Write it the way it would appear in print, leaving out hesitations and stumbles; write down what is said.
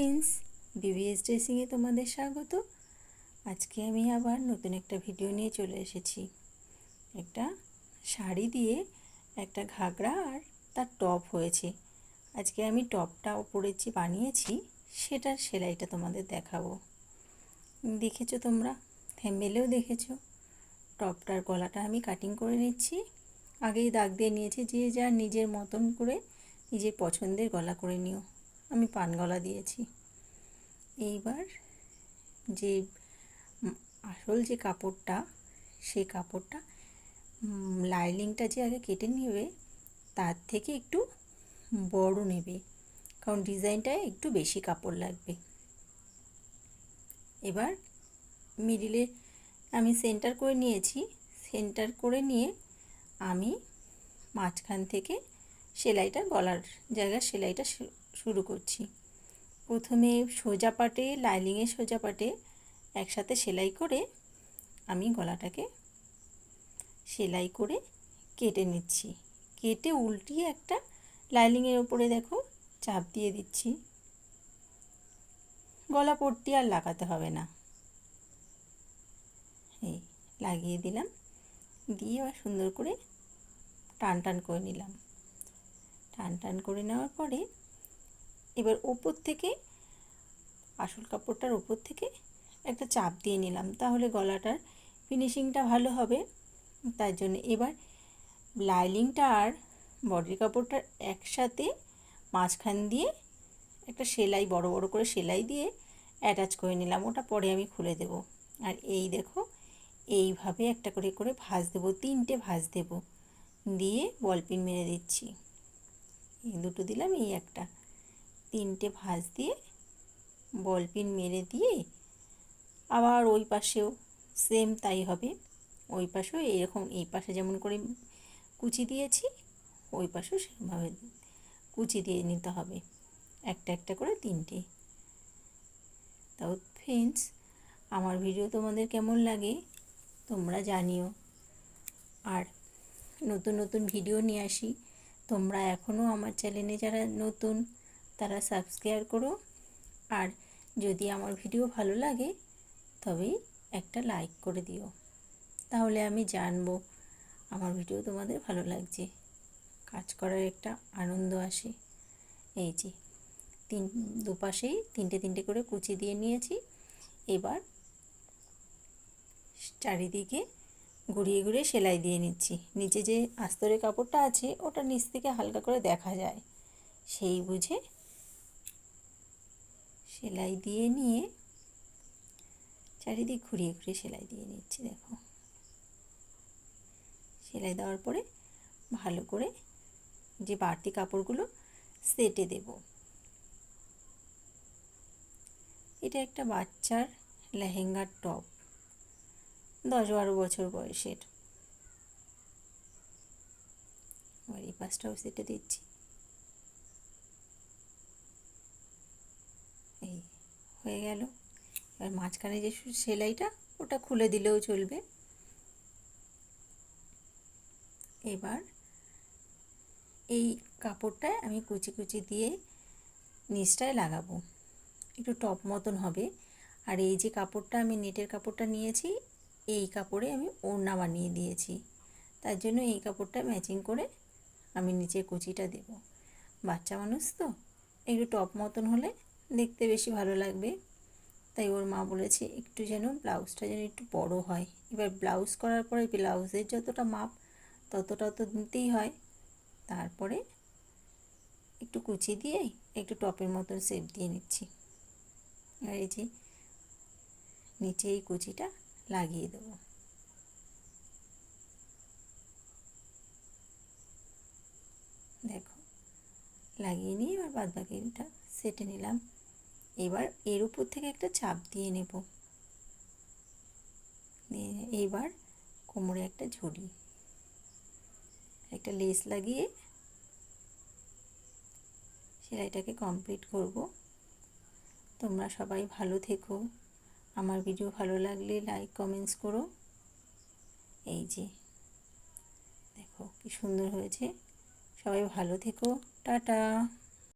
Friends, BBS ড্রেসিংয়ে তোমাদের স্বাগত। আজকে আমি আবার নতুন একটা ভিডিও নিয়ে চলে এসেছি। একটা শাড়ি দিয়ে একটা ঘাগরা আর তার টপ হয়েছে। আজকে আমি টপটা ওপরে যে বানিয়েছি সেটার সেলাইটা তোমাদের দেখাবো। দেখেছো তোমরা, থাম্বনেলেও দেখেছো। টপটার গলাটা আমি কাটিং করে নিচ্ছি। আগেই দাগ দিয়ে নিয়েছি, যে যার নিজের মতন করে নিজের পছন্দের গলা করে নিও। আমি পান গলা দিয়েছি। এইবার যে আসল যে কাপড়টা, সেই কাপড়টা লাইনিংটা যে আগে কেটে নেবে তার থেকে একটু বড় নেবে, কারণ ডিজাইনটায় একটু বেশি কাপড় লাগবে। এবার মিডিলে আমি সেন্টার করে নিয়েছি। সেন্টার করে নিয়ে আমি মাঝখান থেকে সেলাইটা, গলার জায়গায় সেলাইটা শুরু করছি। প্রথমে সোজা পাটে, লাইনিংয়ের সোজা পাটে একসাথে সেলাই করে আমি গলাটাকে সেলাই করে কেটে নিচ্ছি। কেটে উল্টিয়ে একটা লাইনিংয়ের ওপরে দেখো চাপ দিয়ে দিচ্ছি। গলা পট্টি আর লাগাতে হবে না, এই লাগিয়ে দিলাম। দিয়ে আবার সুন্দর করে টান টান করে নিলাম। টান টান করে নেওয়ার পরে এবার ওপর থেকে, আসল কাপড়টার ওপর থেকে একটা চাপ দিয়ে নিলাম, তাহলে গলাটার ফিনিশিংটা ভালো হবে। তার জন্য এবার লাইনিংটা আর বডির কাপড়টার একসাথে মাঝখান দিয়ে একটা সেলাই, বড় বড় করে সেলাই দিয়ে অ্যাটাচ করে নিলাম। ওটা পরে আমি খুলে দেব। আর এই দেখো, এইভাবে একটা করে করে ভাঁজ দেবো, 3টে ভাঁজ দেব। দিয়ে বলপিন মেরে দিচ্ছি। এই দুটো দিলাম, এই একটা, 3টে ভাঁজ দিয়ে বলপিন মেরে দিয়ে আবার ওই পাশেও সেম তাই হবে। ওই পাশেও এরকম, এই পাশে যেমন করে কুচি দিয়েছি ওই পাশেও সেরকমভাবে কুচি দিয়ে নিতে হবে, একটা একটা করে 3টে। তাও ফ্রেন্ডস, আমার ভিডিও তোমাদের কেমন লাগে তোমরা জানিও। আর নতুন নতুন ভিডিও নিয়ে আসি। তোমরা এখনও আমার চ্যানেলে যারা নতুন তারা সাবস্ক্রাইব করো। আর যদি আমার ভিডিও ভালো লাগে তবেই একটা লাইক করে দিও, তাহলে আমি জানবো আমার ভিডিও তোমাদের ভালো লাগছে। কাজ করার একটা আনন্দ আসে। এই যে দুপাশেই 3টে 3টে করে কুচি দিয়ে নিয়েছি। এবার চারিদিকে ঘুরিয়ে ঘুরিয়ে সেলাই দিয়ে নিচ্ছি। নিচে যে আস্তরের কাপড়টা আছে ওটা নিচ থেকে হালকা করে দেখা যায়, সেই বুঝে সেলাই দিয়ে নিয়ে চারিদিক ঘুরিয়ে ঘুরিয়ে সেলাই দিয়ে নিচ্ছি। দেখো, সেলাই দেওয়ার পরে ভালো করে যে বাড়তি কাপড়গুলো সেটে দেব। এটা একটা বাচ্চার লেহেঙ্গার টপ, 10-12 বছর বয়সের। আর এই পাশটাও সেটে দিচ্ছি। এই হয়ে গেল। এবার মাঝখানে যে সেলাইটা ওটা খুলে দিলেও চলবে। এবার এই কাপড়টায় আমি কুচি কুচি দিয়ে নিচটায় লাগাবো, একটু টপ মতন হবে। আর এই যে কাপড়টা আমি নেটের কাপড়টা নিয়েছি, এই কাপড়ে আমি ওড়না বানিয়ে দিয়েছি। তার জন্য এই কাপড়টা ম্যাচিং করে আমি নিচে কুচিটা দেব। বাচ্চা মানুষ তো একটু টপ মতন হলে দেখতে বেশি ভালো লাগবে। তাই ওর মা বলেছে একটু যেন ব্লাউজটা যেন একটু বড় হয়। এবার ব্লাউজ করার পরে ব্লাউজের যতটা মাপ ততটা তো নিতেই হয়। তারপরে একটু কুচি দিয়ে একটু টপের মতন শেপ দিয়ে নিচ্ছি। আর এই যে নিচে এই কুচিটা লাগিয়ে দেবো। দেখো, লাগিয়ে নিয়ে এবার বাদ বাকিটা সেটে নিলাম। এবার এর উপর থেকে একটা চাপ দিয়ে নেব। এইবার কোমরে একটা ঝুড়ি, একটা লেস লাগিয়ে সেলাইটাকে কমপ্লিট করব। তোমরা সবাই ভালো থেকো। আমার ভিডিও ভালো লাগলে লাইক কমেন্টস করো। এই যে দেখো কি সুন্দর হয়েছে। সবাই ভালো থেকো। টাটা।